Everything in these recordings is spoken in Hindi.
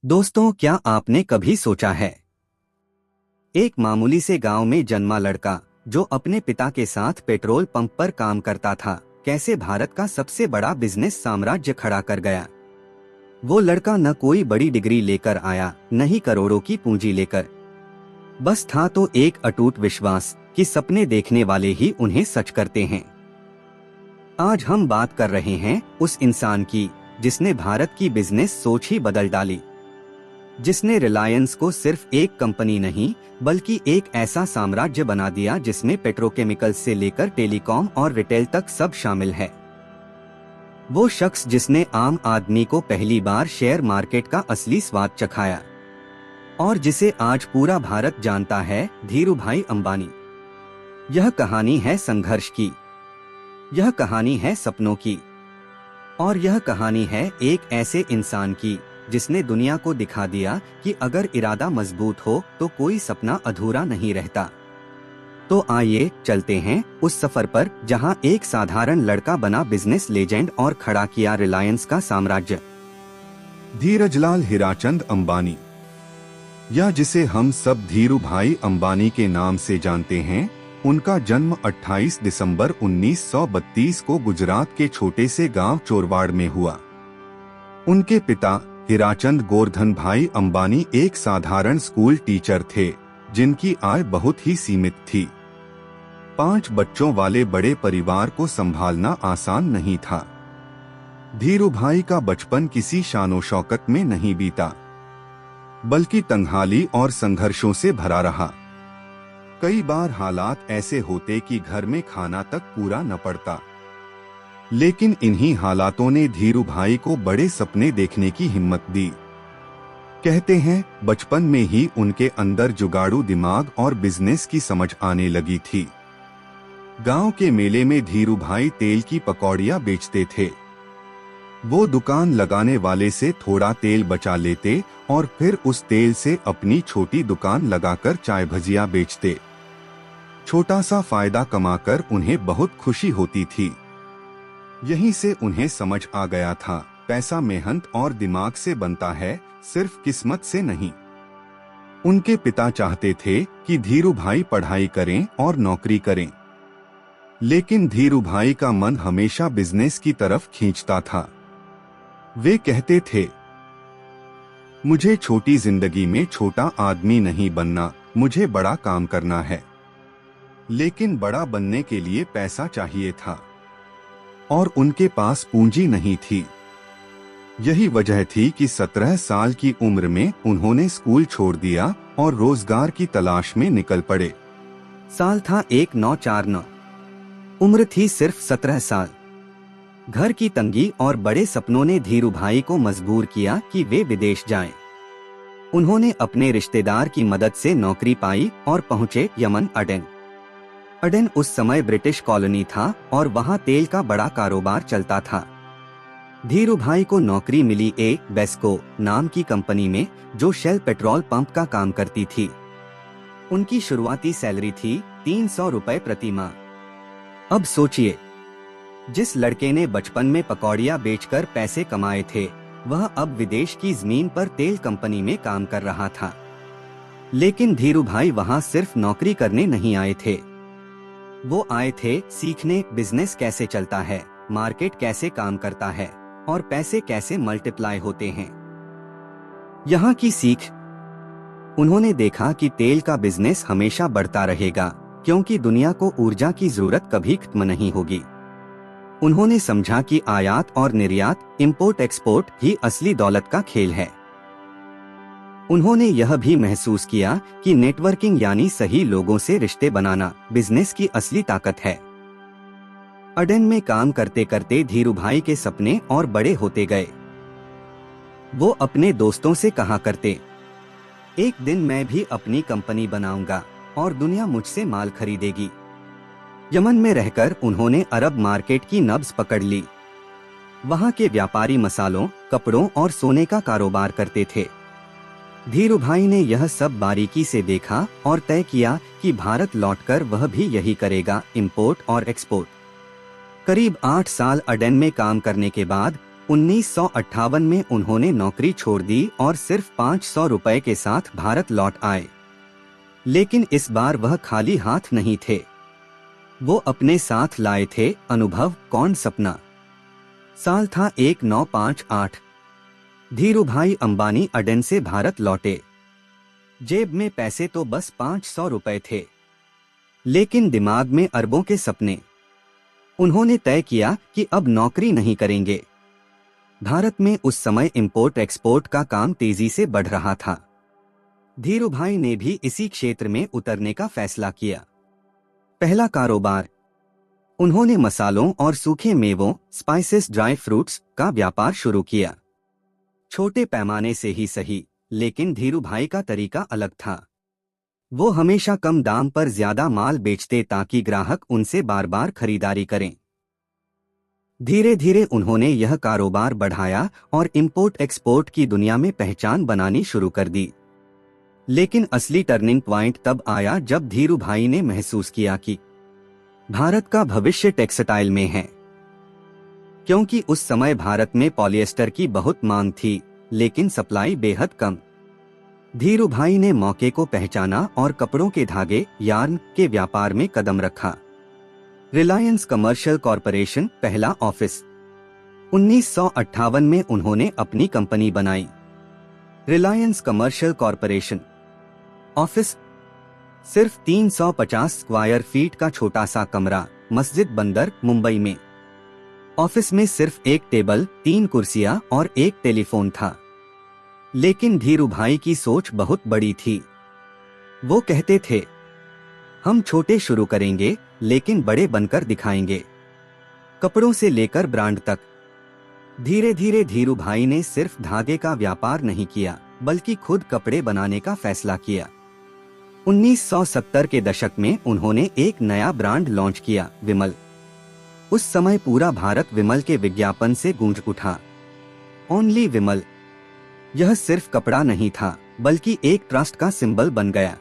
दोस्तों, क्या आपने कभी सोचा है, एक मामूली से गांव में जन्मा लड़का जो अपने पिता के साथ पेट्रोल पंप पर काम करता था, कैसे भारत का सबसे बड़ा बिजनेस साम्राज्य खड़ा कर गया। वो लड़का न कोई बड़ी डिग्री लेकर आया, न ही करोड़ों की पूंजी लेकर। बस था तो एक अटूट विश्वास कि सपने देखने वाले ही उन्हें सच करते हैं। आज हम बात कर रहे हैं उस इंसान की जिसने भारत की बिजनेस सोच ही बदल डाली, जिसने रिलायंस को सिर्फ एक कंपनी नहीं बल्कि एक ऐसा साम्राज्य बना दिया जिसमें पेट्रोकेमिकल्स से लेकर टेलीकॉम और रिटेल तक सब शामिल है। वो शख्स जिसने आम आदमी को पहली बार शेयर मार्केट का असली स्वाद चखाया और जिसे आज पूरा भारत जानता है, धीरूभाई अंबानी। यह कहानी है संघर्ष की, यह कहानी है सपनों की, और यह कहानी है एक ऐसे इंसान की जिसने दुनिया को दिखा दिया कि अगर इरादा मजबूत हो तो कोई सपना अधूरा नहीं रहता। तो आइए चलते हैं उस सफर पर जहां एक साधारण लड़का बना बिजनेस लेजेंड और खड़ा किया रिलायंस का साम्राज्य। धीरजलाल हीराचंद अंबानी, या जिसे हम सब धीरू भाई अंबानी के नाम से जानते हैं, उनका जन्म 28 दिसंबर 1932 को गुजरात के छोटे से गांव चोरवाड़ में हुआ। उनके पिता हीराचंद गोवर्धन भाई अंबानी एक साधारण स्कूल टीचर थे जिनकी आय बहुत ही सीमित थी। 5 बच्चों वाले बड़े परिवार को संभालना आसान नहीं था। धीरूभाई का बचपन किसी शानो शौकत में नहीं बीता, बल्कि तंगहाली और संघर्षों से भरा रहा। कई बार हालात ऐसे होते कि घर में खाना तक पूरा न पड़ता, लेकिन इन्हीं हालातों ने धीरूभाई को बड़े सपने देखने की हिम्मत दी। कहते हैं बचपन में ही उनके अंदर जुगाड़ू दिमाग और बिजनेस की समझ आने लगी थी। गांव के मेले में धीरूभाई तेल की पकौड़ियां बेचते थे। वो दुकान लगाने वाले से थोड़ा तेल बचा लेते और फिर उस तेल से अपनी छोटी दुकान लगाकर चाय भजिया बेचते। छोटा सा फायदा कमाकर उन्हें बहुत खुशी होती थी। यहीं से उन्हें समझ आ गया था, पैसा मेहनत और दिमाग से बनता है, सिर्फ किस्मत से नहीं। उनके पिता चाहते थे कि धीरूभाई पढ़ाई करें और नौकरी करें, लेकिन धीरूभाई का मन हमेशा बिजनेस की तरफ खींचता था। वे कहते थे, मुझे छोटी जिंदगी में छोटा आदमी नहीं बनना, मुझे बड़ा काम करना है। लेकिन बड़ा बनने के लिए पैसा चाहिए था और उनके पास पूंजी नहीं थी। यही वजह थी कि 17 साल की उम्र में उन्होंने स्कूल छोड़ दिया और रोजगार की तलाश में निकल पड़े। साल था 1949, उम्र थी सिर्फ 17 साल। घर की तंगी और बड़े सपनों ने धीरूभाई को मजबूर किया कि वे विदेश जाएं। उन्होंने अपने रिश्तेदार की मदद से नौकरी पाई और पहुंचे यमन अडेन। अडेन उस समय ब्रिटिश कॉलोनी था और वहां तेल का बड़ा कारोबार चलता था। धीरूभाई को नौकरी मिली एक बेस्को नाम की कंपनी में, जो शेल पेट्रोल पंप का काम करती थी। उनकी शुरुआती सैलरी थी 300 रुपए प्रति माह। अब सोचिए, जिस लड़के ने बचपन में पकौड़ियां बेचकर पैसे कमाए थे, वह अब विदेश की जमीन पर तेल कंपनी में काम कर रहा था। लेकिन धीरूभाई वहां सिर्फ नौकरी करने नहीं आए थे। वो आए थे सीखने, बिजनेस कैसे चलता है, मार्केट कैसे काम करता है और पैसे कैसे मल्टीप्लाई होते हैं। यहाँ की सीख, उन्होंने देखा कि तेल का बिजनेस हमेशा बढ़ता रहेगा क्योंकि दुनिया को ऊर्जा की जरूरत कभी खत्म नहीं होगी। उन्होंने समझा कि आयात और निर्यात, इंपोर्ट एक्सपोर्ट ही असली दौलत का खेल है। उन्होंने यह भी महसूस किया कि नेटवर्किंग यानी सही लोगों से रिश्ते बनाना बिजनेस की असली ताकत है। अडेन में काम करते करते धीरूभाई के सपने और बड़े होते गए। वो अपने दोस्तों से कहा करते, एक दिन मैं भी अपनी कंपनी बनाऊंगा और दुनिया मुझसे माल खरीदेगी। यमन में रहकर उन्होंने अरब मार्केट की नब्ज पकड़ ली। वहां के व्यापारी मसालों, कपड़ों और सोने का कारोबार करते थे। धीरूभाई ने यह सब बारीकी से देखा और तय किया कि भारत लौटकर वह भी यही करेगा, इंपोर्ट और एक्सपोर्ट। करीब 8 साल अडेन में काम करने के बाद 1958 में उन्होंने नौकरी छोड़ दी और सिर्फ 500 रुपए के साथ भारत लौट आए। लेकिन इस बार वह खाली हाथ नहीं थे। वो अपने साथ लाए थे अनुभव, कौन सपना। साल था 1958। धीरूभाई अंबानी अडेन से भारत लौटे। जेब में पैसे तो बस 500 रुपए थे, लेकिन दिमाग में अरबों के सपने। उन्होंने तय किया कि अब नौकरी नहीं करेंगे। भारत में उस समय इंपोर्ट एक्सपोर्ट का काम तेजी से बढ़ रहा था। धीरूभाई ने भी इसी क्षेत्र में उतरने का फैसला किया। पहला कारोबार, उन्होंने मसालों और सूखे मेवों, स्पाइसेस, ड्राई फ्रूट्स का व्यापार शुरू किया। छोटे पैमाने से ही सही, लेकिन धीरूभाई का तरीका अलग था। वो हमेशा कम दाम पर ज्यादा माल बेचते ताकि ग्राहक उनसे बार बार खरीदारी करें। धीरे धीरे उन्होंने यह कारोबार बढ़ाया और इंपोर्ट एक्सपोर्ट की दुनिया में पहचान बनानी शुरू कर दी। लेकिन असली टर्निंग पॉइंट तब आया जब धीरूभाई ने महसूस किया कि भारत का भविष्य टेक्सटाइल में है। क्योंकि उस समय भारत में पॉलिएस्टर की बहुत मांग थी, लेकिन सप्लाई बेहद कम। धीरूभाई ने मौके को पहचाना और कपड़ों के धागे, यार्न के व्यापार में कदम रखा। रिलायंस कमर्शियल कॉरपोरेशन पहला ऑफिस। 1958 में उन्होंने अपनी कंपनी बनाई, रिलायंस कमर्शियल कॉरपोरेशन। ऑफिस सिर्फ 350 स्क्वायर फीट का छोटा सा कमरा, मस्जिद बंदर, मुंबई में। ऑफिस में सिर्फ एक टेबल, 3 कुर्सियां और एक टेलीफोन था। लेकिन धीरूभाई की सोच बहुत बड़ी थी। वो कहते थे, हम छोटे शुरू करेंगे लेकिन बड़े बनकर दिखाएंगे। कपड़ों से लेकर ब्रांड तक। धीरे धीरे धीरूभाई ने सिर्फ धागे का व्यापार नहीं किया, बल्कि खुद कपड़े बनाने का फैसला किया। 1970 के दशक में उन्होंने एक नया ब्रांड लॉन्च किया, विमल। उस समय पूरा भारत विमल के विज्ञापन से गूंज उठा। ओनली विमल। यह सिर्फ कपड़ा नहीं था, बल्कि एक ट्रस्ट का सिंबल बन गया।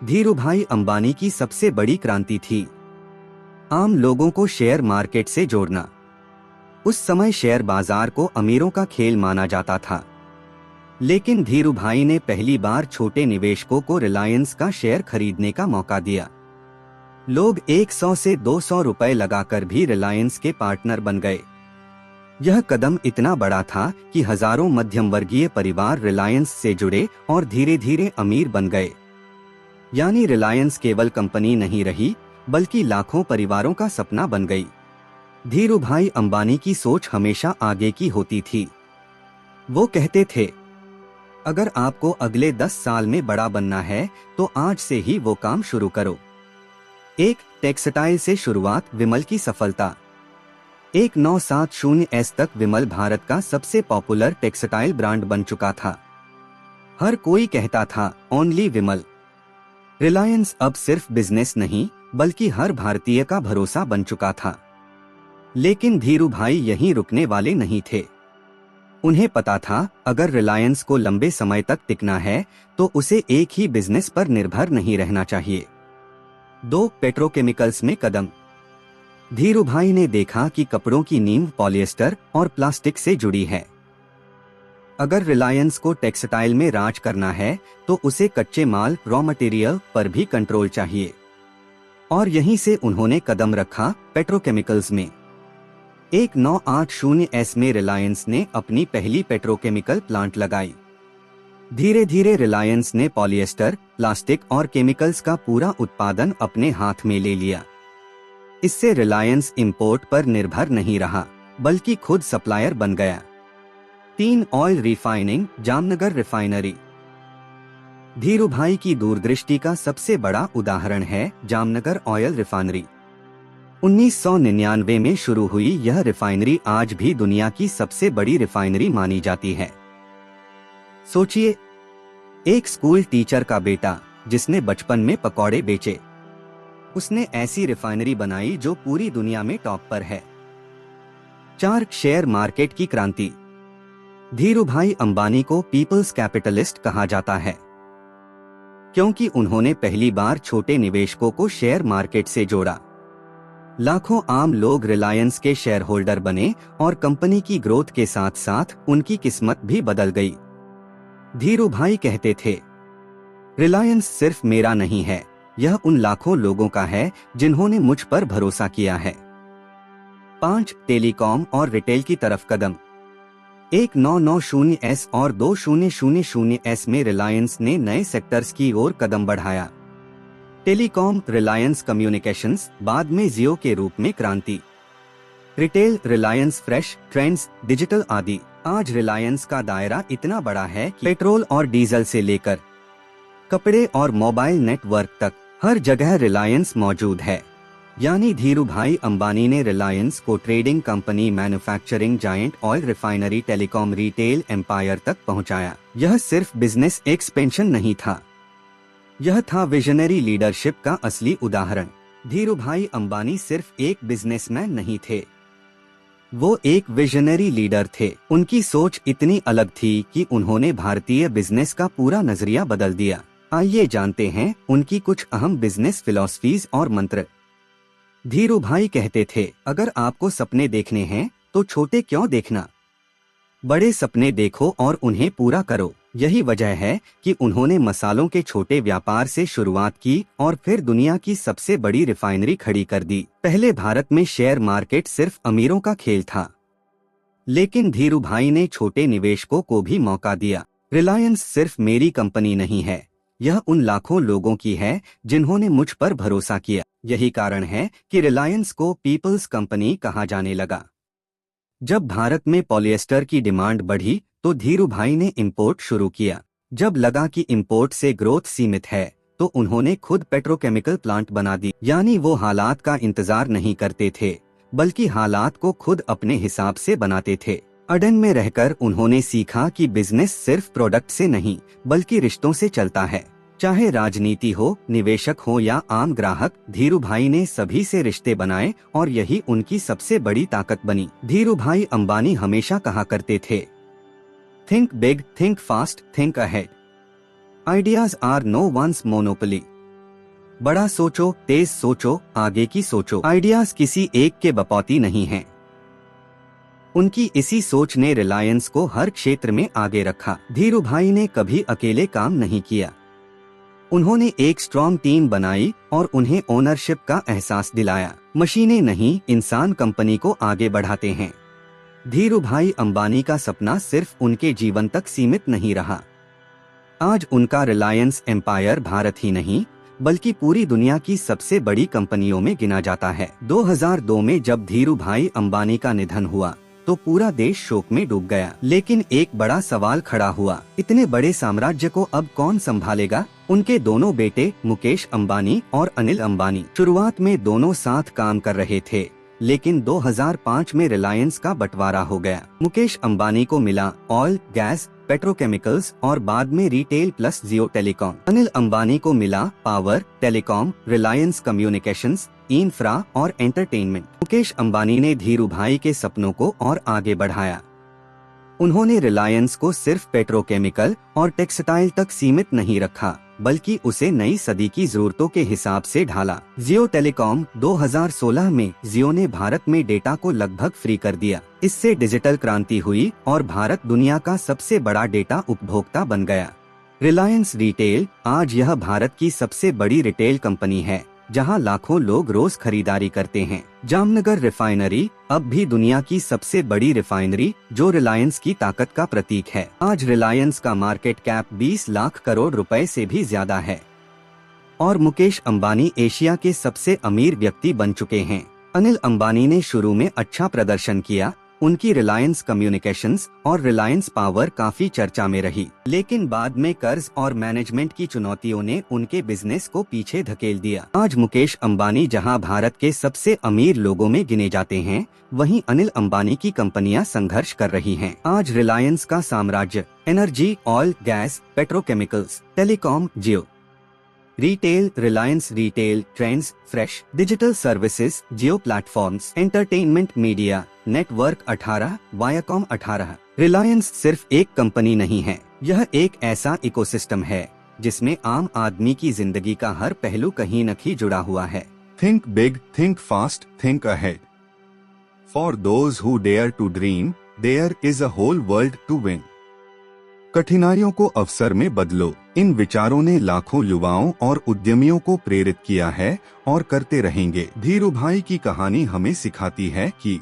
धीरूभाई अंबानी की सबसे बड़ी क्रांति थी आम लोगों को शेयर मार्केट से जोड़ना। उस समय शेयर बाजार को अमीरों का खेल माना जाता था, लेकिन धीरूभाई ने पहली बार छोटे निवेशकों को रिलायंस का शेयर खरीदने का मौका दिया। लोग 100 से 200 रुपए लगाकर भी रिलायंस के पार्टनर बन गए। यह कदम इतना बड़ा था कि हजारों मध्यम वर्गीय परिवार रिलायंस से जुड़े और धीरे धीरे अमीर बन गए। यानी रिलायंस केवल कंपनी नहीं रही, बल्कि लाखों परिवारों का सपना बन गई। धीरूभाई अंबानी की सोच हमेशा आगे की होती थी। वो कहते थे, अगर आपको अगले 10 साल में बड़ा बनना है तो आज से ही वो काम शुरू करो। एक टेक्सटाइल से शुरुआत, विमल की सफलता। 1970 तक विमल भारत का सबसे पॉपुलर टेक्सटाइल ब्रांड बन चुका था। हर कोई कहता था, ओनली विमल। रिलायंस अब सिर्फ बिजनेस नहीं, बल्कि हर भारतीय का भरोसा बन चुका था। लेकिन धीरूभाई यहीं रुकने वाले नहीं थे। उन्हें पता था, अगर रिलायंस को लंबे समय तक टिकना है तो उसे एक ही बिजनेस पर निर्भर नहीं रहना चाहिए। 2 पेट्रोकेमिकल्स में कदम। धीरूभाई ने देखा कि कपड़ों की नींव पॉलिएस्टर और प्लास्टिक से जुड़ी है। अगर रिलायंस को टेक्सटाइल में राज करना है तो उसे कच्चे माल, रॉ मटेरियल पर भी कंट्रोल चाहिए। और यहीं से उन्होंने कदम रखा पेट्रोकेमिकल्स में। 1980 में रिलायंस ने अपनी पहली पेट्रोकेमिकल प्लांट लगाई। धीरे धीरे रिलायंस ने पॉलिएस्टर, प्लास्टिक और केमिकल्स का पूरा उत्पादन अपने हाथ में ले लिया। इससे रिलायंस इंपोर्ट पर निर्भर नहीं रहा, बल्कि खुद सप्लायर बन गया। 3 oil refining, Jamnagar refinery. Dhirubhai की दूरदृष्टि का सबसे बड़ा उदाहरण है जामनगर ऑयल रिफाइनरी। 1999 में शुरू हुई यह रिफाइनरी आज भी दुनिया की सबसे बड़ी रिफाइनरी मानी जाती है। सोचिए, एक स्कूल टीचर का बेटा जिसने बचपन में पकौड़े बेचे, उसने ऐसी रिफाइनरी बनाई जो पूरी दुनिया में टॉप पर है। 4 शेयर मार्केट की क्रांति। धीरूभाई अंबानी को पीपल्स कैपिटलिस्ट कहा जाता है, क्योंकि उन्होंने पहली बार छोटे निवेशकों को शेयर मार्केट से जोड़ा। लाखों आम लोग रिलायंस के शेयर होल्डर बने और कंपनी की ग्रोथ के साथ साथ उनकी किस्मत भी बदल गई। धीरू भाई कहते थे, रिलायंस सिर्फ मेरा नहीं है, यह उन लाखों लोगों का है जिन्होंने मुझ पर भरोसा किया है। 5. टेलीकॉम और रिटेल की तरफ कदम। 1990S और 2000S में रिलायंस ने नए सेक्टर्स की ओर कदम बढ़ाया। टेलीकॉम रिलायंस कम्युनिकेशंस, बाद में जियो के रूप में क्रांति। Retail Reliance fresh, trends, digital आदि। आज रिलायंस का दायरा इतना बड़ा है कि पेट्रोल और डीजल से लेकर कपड़े और मोबाइल नेटवर्क तक हर जगह रिलायंस मौजूद है। यानी धीरू भाई अंबानी ने रिलायंस को trading company, manufacturing giant, oil refinery, telecom, retail empire तक पहुंचाया। यह सिर्फ बिजनेस एक्सपेंशन नहीं था, यह था विजनरी लीडरशिप का असली उदाहरण। धीरू भाई अंबानी सिर्फ एक बिजनेसमैन नहीं थे, वो एक विजनरी लीडर थे। उनकी सोच इतनी अलग थी कि उन्होंने भारतीय बिजनेस का पूरा नजरिया बदल दिया। आइए जानते हैं उनकी कुछ अहम बिजनेस फिलॉसफीज और मंत्र। धीरू भाई कहते थे, अगर आपको सपने देखने हैं तो छोटे क्यों देखना, बड़े सपने देखो और उन्हें पूरा करो। यही वजह है कि उन्होंने मसालों के छोटे व्यापार से शुरुआत की और फिर दुनिया की सबसे बड़ी रिफाइनरी खड़ी कर दी। पहले भारत में शेयर मार्केट सिर्फ अमीरों का खेल था, लेकिन धीरू भाई ने छोटे निवेशकों को भी मौका दिया। रिलायंस सिर्फ मेरी कंपनी नहीं है, यह उन लाखों लोगों की है जिन्होंने मुझ पर भरोसा किया। यही कारण है कि रिलायंस को पीपल्स कंपनी कहा जाने लगा। जब भारत में पॉलिएस्टर की डिमांड बढ़ी तो धीरू भाई ने इंपोर्ट शुरू किया। जब लगा कि इंपोर्ट से ग्रोथ सीमित है तो उन्होंने खुद पेट्रोकेमिकल प्लांट बना दी। यानी वो हालात का इंतजार नहीं करते थे, बल्कि हालात को खुद अपने हिसाब से बनाते थे। अडन में रहकर उन्होंने सीखा कि बिजनेस सिर्फ प्रोडक्ट से नहीं बल्कि रिश्तों से चलता है। चाहे राजनीति हो, निवेशक हो या आम ग्राहक, धीरू भाई ने सभी से रिश्ते बनाए और यही उनकी सबसे बड़ी ताकत बनी। धीरू भाई अंबानी हमेशा कहा करते थे, think big, think fast, think ahead. Ideas are no one's monopoly. बड़ा सोचो, तेज सोचो, आगे की सोचो। आइडियाज किसी एक के बपौती नहीं हैं। उनकी इसी सोच ने रिलायंस को हर क्षेत्र में आगे रखा। धीरू भाई ने कभी अकेले काम नहीं किया, उन्होंने एक स्ट्रॉन्ग टीम बनाई और उन्हें ओनरशिप का एहसास दिलाया। मशीनें नहीं, इंसान कंपनी को आगे बढ़ाते हैं। धीरू भाई अंबानी का सपना सिर्फ उनके जीवन तक सीमित नहीं रहा। आज उनका रिलायंस एम्पायर भारत ही नहीं बल्कि पूरी दुनिया की सबसे बड़ी कंपनियों में गिना जाता है। 2002 में जब धीरू भाई अंबानी का निधन हुआ तो पूरा देश शोक में डूब गया। लेकिन एक बड़ा सवाल खड़ा हुआ, इतने बड़े साम्राज्य को अब कौन संभालेगा? उनके दोनों बेटे मुकेश अंबानी और अनिल अंबानी शुरुआत में दोनों साथ काम कर रहे थे, लेकिन 2005 में रिलायंस का बंटवारा हो गया। मुकेश अंबानी को मिला ऑयल, गैस, पेट्रोकेमिकल्स और बाद में रिटेल प्लस जियो टेलीकॉम। अनिल अंबानी को मिला power, telecom, Reliance communications, infra और एंटरटेनमेंट। मुकेश अंबानी ने धीरू भाई के सपनों को और आगे बढ़ाया। उन्होंने रिलायंस को सिर्फ पेट्रोकेमिकल और टेक्सटाइल तक सीमित नहीं रखा, बल्कि उसे नई सदी की जरूरतों के हिसाब से ढाला। जियो टेलीकॉम 2016 में जियो ने भारत में डेटा को लगभग फ्री कर दिया। इससे डिजिटल क्रांति हुई और भारत दुनिया का सबसे बड़ा डेटा उपभोक्ता बन गया। रिलायंस रिटेल, आज यह भारत की सबसे बड़ी रिटेल कंपनी है, जहां लाखों लोग रोज खरीदारी करते हैं। जामनगर रिफाइनरी, अब भी दुनिया की सबसे बड़ी रिफाइनरी, जो रिलायंस की ताकत का प्रतीक है। आज रिलायंस का मार्केट कैप 20 लाख करोड़ रुपए से भी ज्यादा है और मुकेश अंबानी एशिया के सबसे अमीर व्यक्ति बन चुके हैं। अनिल अंबानी ने शुरू में अच्छा प्रदर्शन किया, उनकी रिलायंस कम्युनिकेशंस और रिलायंस पावर काफी चर्चा में रही, लेकिन बाद में कर्ज और मैनेजमेंट की चुनौतियों ने उनके बिजनेस को पीछे धकेल दिया। आज मुकेश अंबानी जहां भारत के सबसे अमीर लोगों में गिने जाते हैं, वहीं अनिल अंबानी की कंपनियां संघर्ष कर रही हैं। आज रिलायंस का साम्राज्य energy, oil, gas, petrochemicals, telecom, Jio retail, Reliance retail, Trends, fresh, digital services, Jio platforms, entertainment, media, network 18, Viacom 18। Reliance सिर्फ एक कंपनी नहीं है, यह एक ऐसा इकोसिस्टम है जिसमें आम आदमी की जिंदगी का हर पहलू कहीं न कहीं जुड़ा हुआ है। Think big, think fast, think ahead. For those who dare to dream, there is a whole world to win. कठिनाइयों को अवसर में बदलो। इन विचारों ने लाखों युवाओं और उद्यमियों को प्रेरित किया है और करते रहेंगे। धीरू भाई की कहानी हमें सिखाती है कि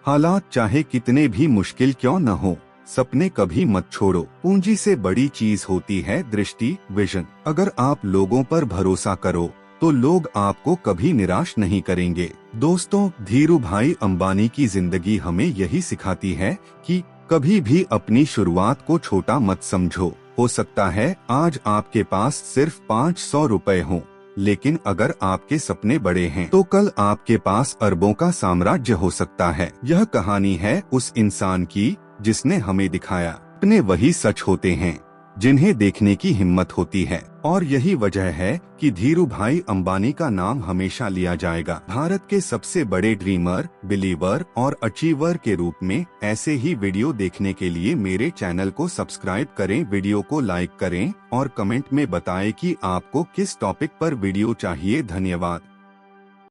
हालात चाहे कितने भी मुश्किल क्यों न हो, सपने कभी मत छोड़ो। पूंजी से बड़ी चीज होती है दृष्टि, विजन। अगर आप लोगों पर भरोसा करो तो लोग आपको कभी निराश नहीं करेंगे। दोस्तों, धीरू भाई अंबानी की जिंदगी हमें यही सिखाती है कि कभी भी अपनी शुरुआत को छोटा मत समझो। हो सकता है आज आपके पास सिर्फ 500 रुपए हों, लेकिन अगर आपके सपने बड़े हैं तो कल आपके पास अरबों का साम्राज्य हो सकता है। यह कहानी है उस इंसान की जिसने हमें दिखाया सपने वही सच होते हैं जिन्हें देखने की हिम्मत होती है। और यही वजह है कि धीरू भाई अंबानी का नाम हमेशा लिया जाएगा। भारत के सबसे बड़े ड्रीमर, बिलीवर और अचीवर के रूप में ऐसे ही वीडियो देखने के लिए मेरे चैनल को सब्सक्राइब करें, वीडियो को लाइक करें और कमेंट में बताएं कि आपको किस टॉपिक पर वीडियो चाहिए। धन्यवाद।